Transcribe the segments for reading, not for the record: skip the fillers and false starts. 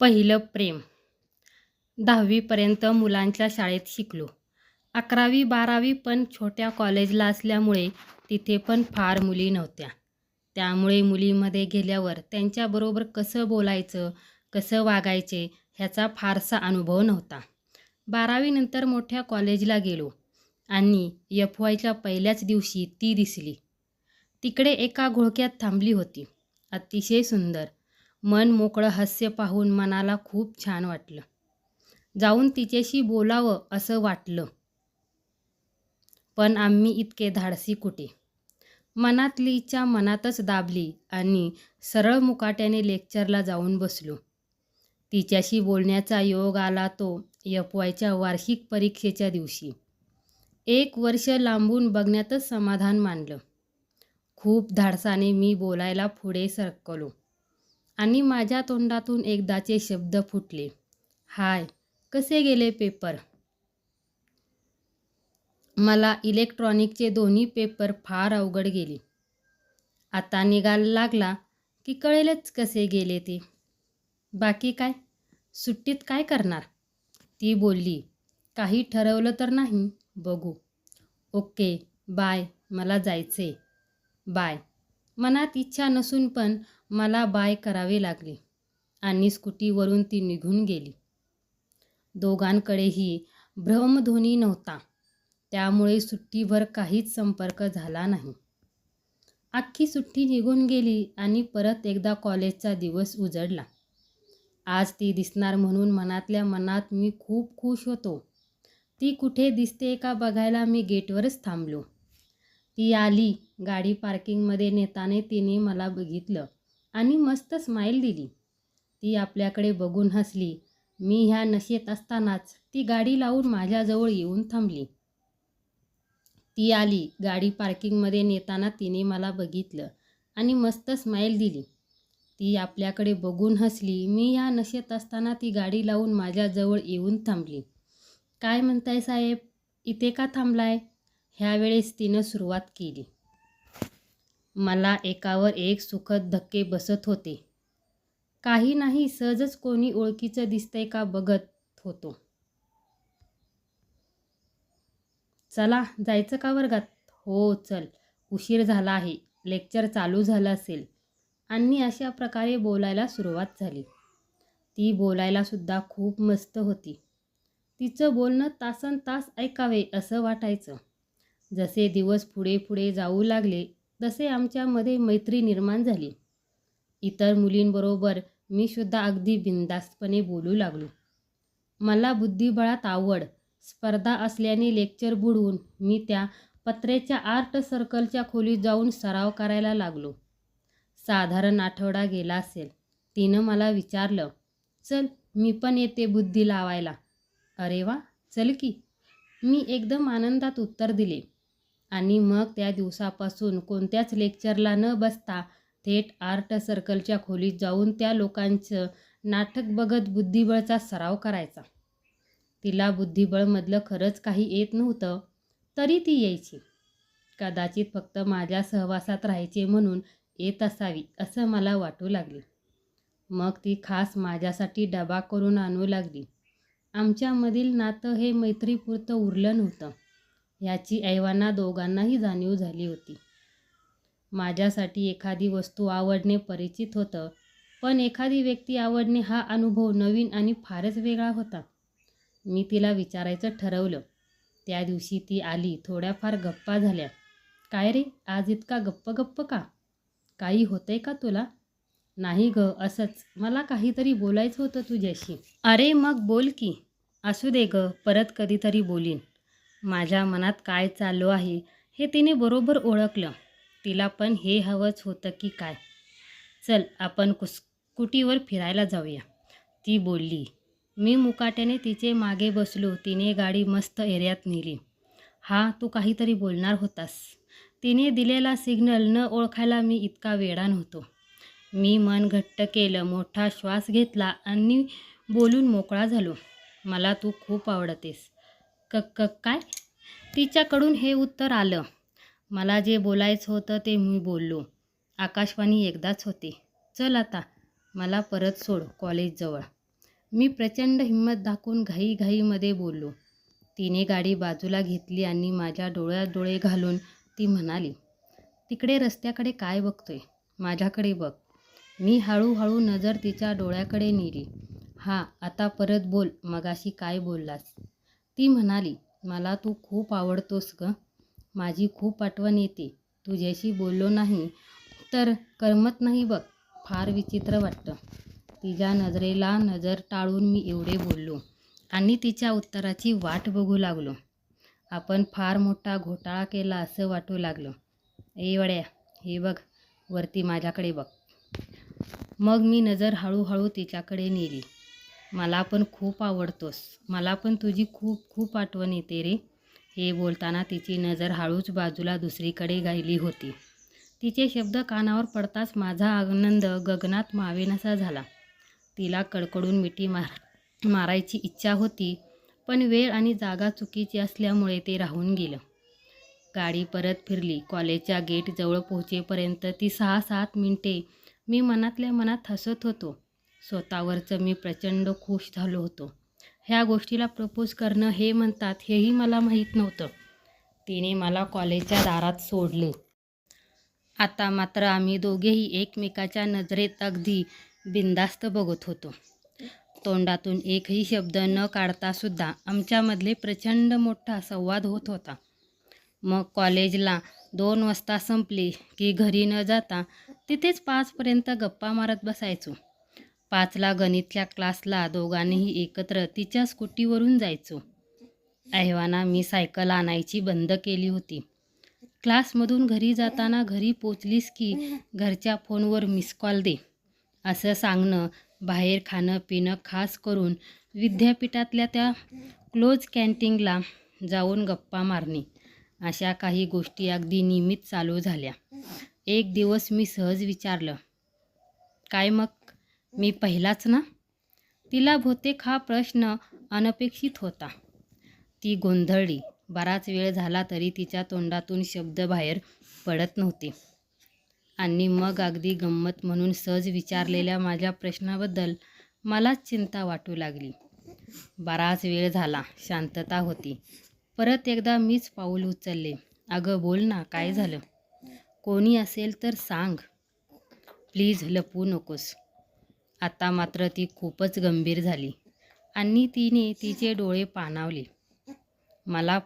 पहिलं प्रेम. 10वी मुलांच्या शाळेत शिकलो. 11वी-12वी पण छोट्या कॉलेजला असल्यामुळे तिथे पण फार मुली नव्हत्या. त्यामुळे मुलीमध्ये गेल्यावर त्यांच्याबरोबर कसं बोलायचं, कसं वागायचे ह्याचा फारसा अनुभव नव्हता. 12वी नंतर मोठ्या कॉलेजला गेलो आणि FYच्या पहिल्याच दिवशी ती दिसली. तिकडे एका घोळक्यात थांबली होती. अतिशय सुंदर, मन मोकळं हास्य पाहून मनाला खूप छान वाटलं. जाऊन तिच्याशी बोलावं असं वाटलं, पण आम्ही इतके धाडसी कुठे. मनातलीच्या मनातच दाबली आणि सरळ मुकाट्याने लेक्चरला जाऊन बसलो. तिच्याशी बोलण्याचा योग आला तो FYच्या वार्षिक परीक्षेच्या दिवशी. 1 वर्ष लांबून बघण्यातच समाधान मानलं. खूप धाडसाने मी बोलायला पुढे सरकलो आणि माझ्या तोंडातून एकदाचे शब्द फुटले. हाय, कसे गेले पेपर? मला इलेक्ट्रॉनिकचे दोन्ही पेपर फार अवघड गेले. आता निकाल लागला की कळेलच कसे गेले ते. बाकी काय, सुट्टीत काय करणार? ती बोलली. काही ठरवलं तर नाही, बघू. ओके, बाय, मला जायचे. बाय. मनात इच्छा नसून पण मला बाय करावे लागले आणि स्कूटीवरून ती निघून गेली. दोघांकडेही भ्रमध्वनी नव्हता, त्यामुळे सुट्टीभर काहीच संपर्क झाला नाही. अख्खी सुट्टी निघून गेली आणि परत एकदा कॉलेजचा दिवस उजडला. आज ती दिसणार म्हणून मनातल्या मनात मी खूप खुश होतो. ती कुठे दिसते का बघायला मी गेटवरच थांबलो. ती आली. गाडी पार्किंगमध्ये नेताने तिने मला बघितलं आणि मस्त स्माईल दिली. ती आपल्याकडे बघून हसली. मी ह्या नशेत असतानाच ती गाडी लावून माझ्याजवळ येऊन थांबली. ती आली. गाडी पार्किंगमध्ये नेताना तिने मला बघितलं आणि मस्त स्माईल दिली. ती आपल्याकडे बघून हसली. मी ह्या नशेत असताना ती गाडी लावून माझ्याजवळ येऊन थांबली. काय म्हणताय साहेब, इथे का थांबलाय? ह्यावेळेस तिनं सुरुवात केली. मला एकावर एक सुखद धक्के बसत होते. काही नाही, सहजच कोणी ओळखीचं दिसतंय का बघत होतो. चला, जायचं का वर्गात? हो चल, उशीर झाला आहे, लेक्चर चालू झालं असेल. आणि अशा प्रकारे बोलायला सुरुवात झाली. ती बोलायला सुद्धा खूप मस्त होती. तिचं बोलणं तासनतास ऐकावे असं वाटायचं. जसे दिवस पुढे पुढे जाऊ लागले तसे आमच्यामध्ये मैत्री निर्माण झाली. इतर मुलींबरोबर मी सुद्धा अगदी बिनधास्तपणे बोलू लागलो. मला बुद्धिबळात आवड. स्पर्धा असल्याने लेक्चर बुडवून मी त्या पत्र्याच्या आर्ट सर्कलच्या खोलीत जाऊन सराव करायला लागलो. साधारण आठवडा गेला असेल. तिनं मला विचारलं, चल मी पण येते बुद्धी लावायला. अरे वा, चल की. मी एकदम आनंदात उत्तर दिले आणि मग त्या दिवसापासून कोणत्याच लेक्चरला न बसता थेट आर्ट सर्कलच्या खोलीत जाऊन त्या लोकांचं नाटक बघत बुद्धिबळचा सराव करायचा. तिला बुद्धिबळमधलं खरंच काही येत नव्हतं, तरी ती यायची. कदाचित फक्त माझ्या सहवासात राहायचे म्हणून येत असावी असं मला वाटू लागले. मग ती खास माझ्यासाठी डबा करून आणू लागली. आमच्यामधील नातं हे मैत्रीपुरतं उरलं नव्हतं, याची ऐवांना दोघांनाही जाणीव झाली होती. माझ्यासाठी एखादी वस्तू आवडणे परिचित होतं, पण एखादी व्यक्ती आवडणे हा अनुभव नवीन आणि फारच वेगळा होता. मी तिला विचारायचं ठरवलं. त्या दिवशी ती आली. थोड्याफार गप्पा झाल्या. काय रे, आज इतका गप्प का? काही होतंय का तुला? नाही ग, असंच. मला काहीतरी बोलायचं होतं तुझ्याशी. अरे मग बोल की. असू दे ग, परत कधीतरी बोलीन. माझ्या मनात काय चालू आहे हे तिने बरोबर ओळखलं. तिला पण हे हवंच होतं की काय. चल आपण स्कूटीवर फिरायला जाऊया, ती बोलली. मी मुकाट्याने तिचे मागे बसलो. तिने गाडी मस्त एरियात नेली. हा, तू काहीतरी बोलणार होतास. तिने दिलेला सिग्नल न ओळखायला मी इतका वेडा नव्हतो. मी मन घट्ट केलं, मोठा श्वास घेतला आणि बोलून मोकळा झालो. मला तू खूप आवडतेस. काय? तिच्याकडून हे उत्तर आलं. मला जे बोलायचं होतं ते मी बोललो. आकाशवाणी एकदाच होते. चल आता, मला परत सोड कॉलेजजवळ. मी प्रचंड हिंमत दाखवून घाईघाईमध्ये बोललो. तिने गाडी बाजूला घेतली आणि माझ्या डोळ्यात डोळे घालून ती म्हणाली, तिकडे रस्त्याकडे काय बघतोय? माझ्याकडे बघ. मी हळूहळू नजर तिच्या डोळ्याकडे नेली. हा, आता परत बोल, मगाशी काय बोललास? ती म्हणाली, मला तू खूप आवडतोस ग. माझी खूप आठवण येते. तुझ्याशी बोललो नाही तर करमत नाही बघ. फार विचित्र वाटतं. तिच्या नजरेला नजर टाळून मी एवढे बोललो आणि तिच्या उत्तराची वाट बघू लागलो. आपण फार मोठा घोटाळा केला असं वाटू लागलं. ए वड्या, हे बघ, वरती माझ्याकडे बघ. मग मी नजर हळूहळू तिच्याकडे नेली. मला पण खूप आवडतोस. मला पण तुझी खूप खूप आठवण येते रे. हे बोलताना तिची नजर हळूच बाजूला दुसरीकडे गेली होती. तिचे शब्द कानावर पडताच माझा आनंद गगनात मावेनासा झाला. तिला कडकडून मिठी मारायची इच्छा होती, पण वेळ आणि जागा चुकीची असल्यामुळे ते राहून गेलं. गाडी परत फिरली. कॉलेजच्या गेटजवळ पोहोचेपर्यंत ती 6-7 मिनिटे मी मनातल्या मनात हसत होतो. स्वतःवरचं मी प्रचंड खुश झालो होतो. ह्या गोष्टीला प्रपोज करणं हे म्हणतात हेही मला माहीत नव्हतं. तिने मला कॉलेजच्या दारात सोडले. आता मात्र आम्ही दोघेही एकमेकाच्या नजरेत अगदी बिनधास्त बघत होतो. तोंडातून एकही शब्द न काढतासुद्धा आमच्यामधले प्रचंड मोठा संवाद होत होता. मग कॉलेजला 2 वाजता संपली की घरी न जाता तिथेच 5पर्यंत गप्पा मारत बसायचो. 5ला गणितच्या क्लासला दोघांनीही एकत्र तिच्या स्कूटीवरून जायचो. एव्हाना मी सायकल आणायची बंद केली होती. क्लासमधून घरी जाताना घरी पोचलीस की घरच्या फोनवर मिस कॉल दे असं सांगणं, बाहेर खाणं पिणं, खास करून विद्यापीठातल्या त्या क्लोज कॅन्टीनला जाऊन गप्पा मारणे, अशा काही गोष्टी अगदी नियमित चालू झाल्या. एक दिवस मी सहज विचारलं, काय मग, मी पहिलाच ना? तिला बहुतेक हा प्रश्न अनपेक्षित होता. ती गोंधळली. बराच वेळ झाला तरी तिच्या तोंडातून शब्द बाहेर पडत नव्हते. आणि मग अगदी गंमत म्हणून सहज विचारलेल्या माझ्या प्रश्नाबद्दल मलाच चिंता वाटू लागली. बराच वेळ झाला. शांतता होती. परत एकदा मीच पाऊल उचलले. अगं बोल ना, काय झालं? कोणी असेल तर सांग. प्लीज लपवू नकोस. आता मात्र ती खूपच गंभीर झाली आणि तिने तिचे डोळे पाणावले. मला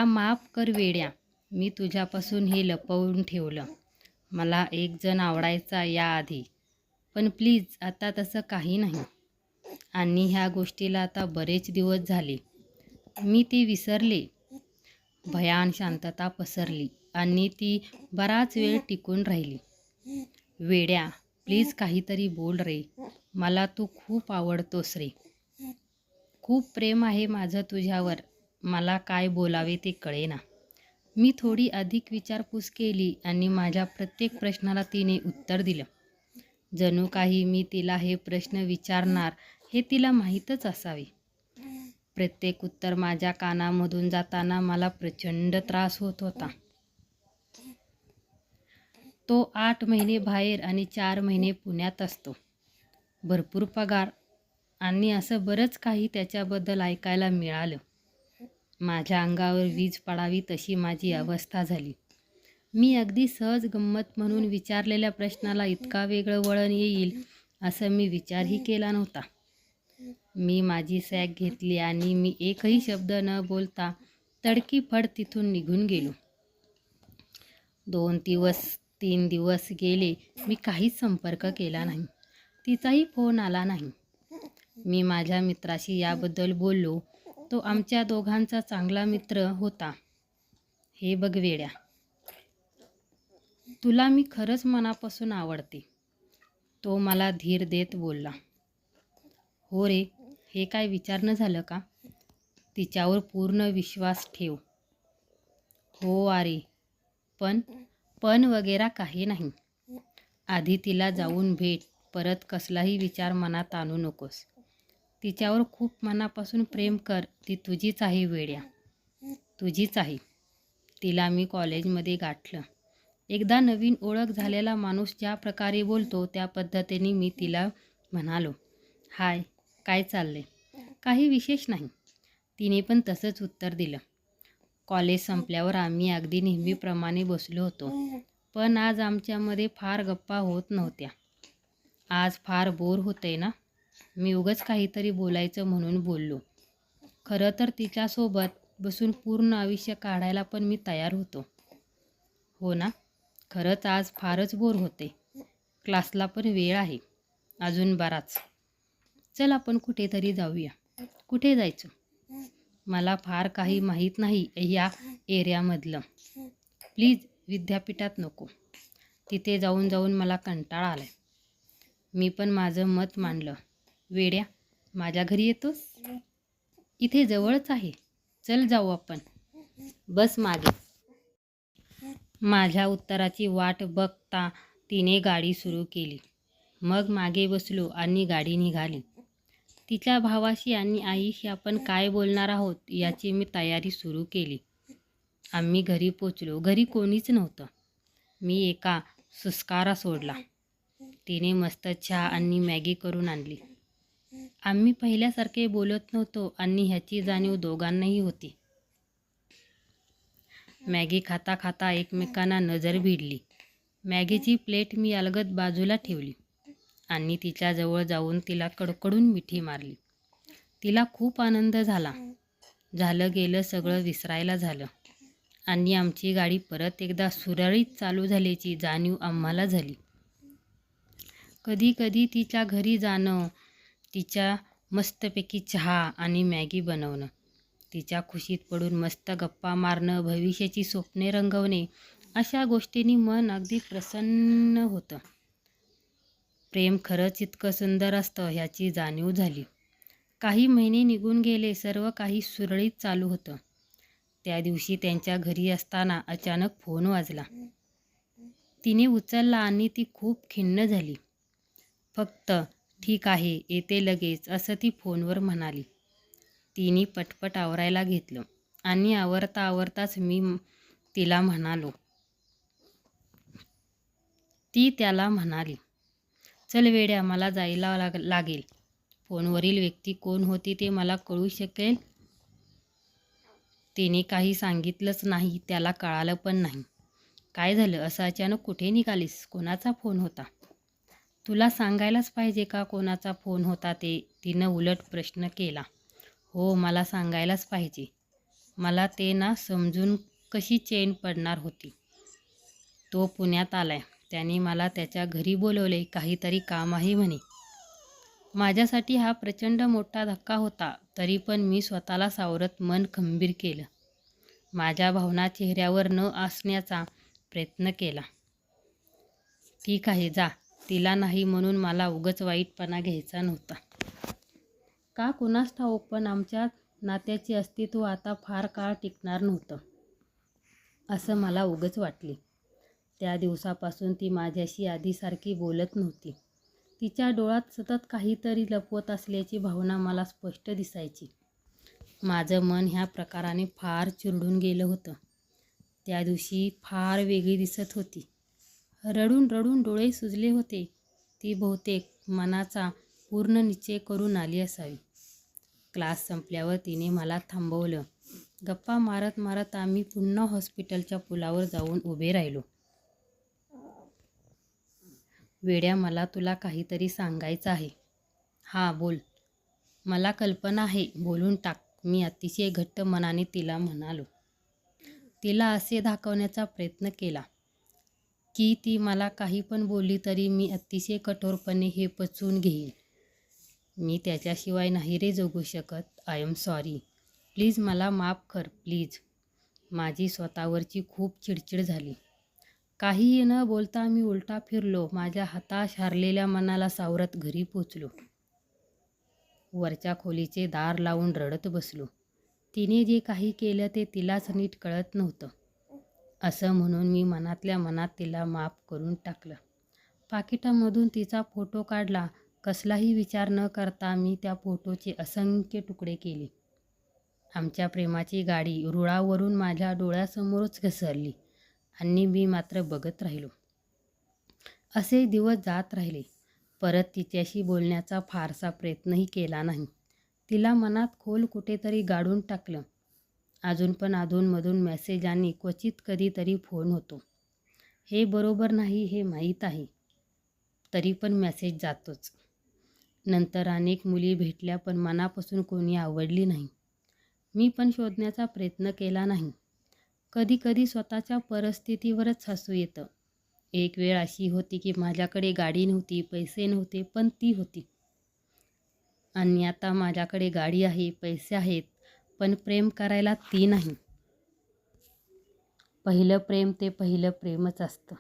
माफ कर वेड्या. मी तुझ्यापासून हे लपवून ठेवलं. मला एक जण आवडायचा याआधी. पण प्लीज आता तसं काही नाही. आणि ह्या गोष्टीला आता बरेच दिवस झाले. मी ती विसरले. भयान शांतता पसरली आणि ती बराच वेळ टिकून राहिली. वेड्या, प्लीज काहीतरी बोल रे. मला तू खूप आवडतोस रे. खूप प्रेम आहे माझं तुझ्यावर. मला काय बोलावे ते कळेना. मी थोडी अधिक विचारपूस केली आणि माझ्या प्रत्येक प्रश्नाला तिने उत्तर दिलं. जणू काही मी तिला हे प्रश्न विचारणार हे तिला माहीतच असावे. प्रत्येक उत्तर माझ्या कानामधून जाताना मला प्रचंड त्रास होत होता. तो 8 महिने बाहेर आणि 4 महिने पुण्यात असतो. भरपूर पगार आणि असं बरंच काही त्याच्याबद्दल ऐकायला मिळालं. माझ्या अंगावर वीज पडावी तशी माझी अवस्था झाली. मी अगदी सहज गंमत म्हणून विचारलेल्या प्रश्नाला इतका वेगळं वळण येईल असं मी विचारही केला नव्हता. मी माझी सॅक घेतली आणि मी एकही शब्द न बोलता तडकीफड तिथून निघून गेलो. 2-3 दिवस गेले. मी काहीच संपर्क केला नाही. तिचाही फोन आला नाही. मी माझ्या मित्राशी याबद्दल बोललो. तो आमच्या दोघांचा चांगला मित्र होता. हे बघ वेड्या, तुला मी खरंच मनापासून आवडते. तो मला धीर देत बोलला. हो रे, हे काय विचारणं झालं का? तिच्यावर पूर्ण विश्वास ठेव. हो अरे, पण वगैरे काही नाही. आधी तिला जाऊन भेट. परत कसलाही विचार मनात आणू नकोस. तिच्यावर खूप मनापासून प्रेम कर. ती तुझीच आहे वेड्या, तुझीच आहे. तिला मी कॉलेजमध्ये गाठलं. एकदा नवीन ओळख झालेला माणूस ज्या प्रकारे बोलतो त्या पद्धतीने मी तिला म्हणालो, हाय, काय चाललंय? काही विशेष नाही. तिने पण तसंच उत्तर दिलं. कॉलेज संपल्यावर आम्ही अगदी नेहमीप्रमाणे बसलो होतो. पण आज आमच्यामध्ये फार गप्पा होत नव्हत्या. आज फार बोर होतंय ना? मी उगाच काहीतरी बोलायचं म्हणून बोललो. खरं तर तिच्यासोबत बसून पूर्ण आयुष्य काढायला पण मी तयार होतो. हो ना? खरंच आज फारच बोर होते. क्लासला पण वेळ आहे. अजून बराच. चल आपण कुठेतरी जाऊया. कुठे जायचं? मला फार काही माहीत नाही या एरियामधलं. प्लीज विद्यापीठात नको. तिथे जाऊन जाऊन मला कंटाळा आलाय. मी पण माझं मत मांडलं. वेड्या, माझ्या घरी येतोस? इथे जवळच आहे. चल जाऊ आपण. बस मागे. माझ्या उत्तराची वाट बघता तिने गाडी सुरू केली. मग मागे बसलो आणि गाडी निघाली. तिच्या भावाशी आणि आईशी आपण काय बोलणार आहोत याची मी तयारी सुरू केली. आम्ही घरी पोचलो. घरी कोणीच नव्हतं. मी एका सुस्कारा सोडला. तिने मस्त चहा आणि मॅगी करून आणली. आम्ही पहिल्यासारखे बोलत नव्हतो आणि ह्याची जाणीव दोघांनाही होती. मॅगी खाता खाता एकमेकांना नजर भिडली. मॅगीची प्लेट मी अलगद बाजूला ठेवली आणि तिच्याजवळ जाऊन तिला कडकडून मिठी मारली. तिला खूप आनंद झाला. झालं गेलं सगळं विसरायला झालं आणि आमची गाडी परत एकदा सुरळीत चालू झाल्याची जाणीव आम्हाला झाली. कधी कधी तिच्या घरी जाणं, तिच्या मस्तपैकी चहा आणि मॅगी बनवणं, तिच्या खुशीत पडून मस्त गप्पा मारणं, भविष्याची स्वप्ने रंगवणे, अशा गोष्टींनी मन अगदी प्रसन्न होतं. प्रेम खरंच इतकं सुंदर असतं ह्याची जाणीव झाली. काही महिने निघून गेले. सर्व काही सुरळीत चालू होतं. त्या दिवशी त्यांच्या घरी असताना अचानक फोन वाजला. तिने उचलला आणि ती खूप खिन्न झाली. फक्त ठीक आहे, येते लगेच, असं ती फोनवर म्हणाली. तिने पटपट आवरायला घेतलं आणि आवरता आवरताच मी तिला म्हणालो. ती त्याला म्हणाली, चल वेड्या, मला जायला लागेल. फोनवरील व्यक्ती कोण होती ते मला कळू शकेल? तिने काही सांगितलंच नाही. त्याला कळालं पण नाही. काय झालं? असं अचानक कुठे निघालीस? कोणाचा फोन होता? तुला सांगायलाच पाहिजे का कोणाचा फोन होता ते? तिनं उलट प्रश्न केला. हो, मला सांगायलाच पाहिजे. मला ते ना समजून कशी चैन पडणार होती. तो पुण्यात आलाय. त्याने मला त्याच्या घरी बोलवले. काहीतरी काम आहे म्हणे. माझ्यासाठी हा प्रचंड मोठा धक्का होता. तरी पण मी स्वतःला सावरत मन खंबीर केलं. माझ्या भावना चेहऱ्यावर न असण्याचा प्रयत्न केला. ठीक आहे, जा. तिला नाही म्हणून मला उगाच वाईटपणा घ्यायचा नव्हता. का कुणास ठाऊक, पण आमच्या नात्याचे अस्तित्व आता फार काळ टिकणार नव्हतं असं मला उगाच वाटले. त्या दिवसापासून ती माझ्याशी आधीसारखी बोलत नव्हती. तिच्या डोळ्यात सतत काहीतरी लपवत असल्याची भावना मला स्पष्ट दिसायची. माझं मन ह्या प्रकाराने फार चिरडून गेलं होतं. त्या दिवशी फार वेगळी दिसत होती. रडून रडून डोळे सुजले होते. ती बहुतेक मनाचा पूर्ण निश्चय करून आली असावी. क्लास संपल्यावर तिने मला थांबवलं. गप्पा मारत मारत आम्ही पुन्हा हॉस्पिटलच्या पुलावर जाऊन उभे राहिलो. वेड्या, मला तुला काहीतरी सांगायचं आहे. हां, बोल. मला कल्पना आहे, बोलून टाक, मी अतिशय घट्ट मनाने तिला म्हणालो. तिला असे दाखवण्याचा प्रयत्न केला की ती मला काही पण बोलली तरी मी अतिशय कठोरपणे हे पचवून घेईन. मी त्याच्याशिवाय नाही रे जगू शकत. I am sorry. प्लीज मला माफ कर, प्लीज. माझी स्वतःवरची खूप चिडचिड झाली. काहीही न बोलता मी उलटा फिरलो. माझ्या हताश हारलेल्या मनाला सावरत घरी पोचलो. वरच्या खोलीचे दार लावून रडत बसलो. तिने जे काही केलं ते तिलाच नीट कळत नव्हतं असं म्हणून मी मनातल्या मनात तिला माफ करून टाकलं. पाकिटामधून तिचा फोटो काढला. कसलाही विचार न करता मी त्या फोटोचे असंख्य तुकडे केले. आमच्या प्रेमाची गाडी रुळावरून माझ्या डोळ्यासमोरच घसरली आणि मी मात्र बघत राहिलो. असे दिवस जात राहिले. परत तिच्याशी बोलण्याचा फारसा प्रयत्नही केला नाही. तिला मनात खोल कुठेतरी गाडून टाकलं. अजून पण अधूनमधून मेसेज आणि क्वचित कधीतरी फोन होतो. हे बरोबर नाही हे माहीत आहे, तरी पण मेसेज जातोच. नंतर अनेक मुली भेटल्या, पण मनापासून कोणी आवडली नाही. मी पण शोधण्याचा प्रयत्न केला नाही. कधी कधी स्वतःच्या परिस्थितीवरच हसू येतं. एक वेळ अशी होती की माझ्याकडे गाडी नव्हती, पैसे नव्हते, पण ती होती. आणि आता माझ्याकडे गाडी आहे, पैसे आहेत, पण प्रेम करायला ती नाही. पहिलं प्रेम ते पहिलं प्रेमच असतं.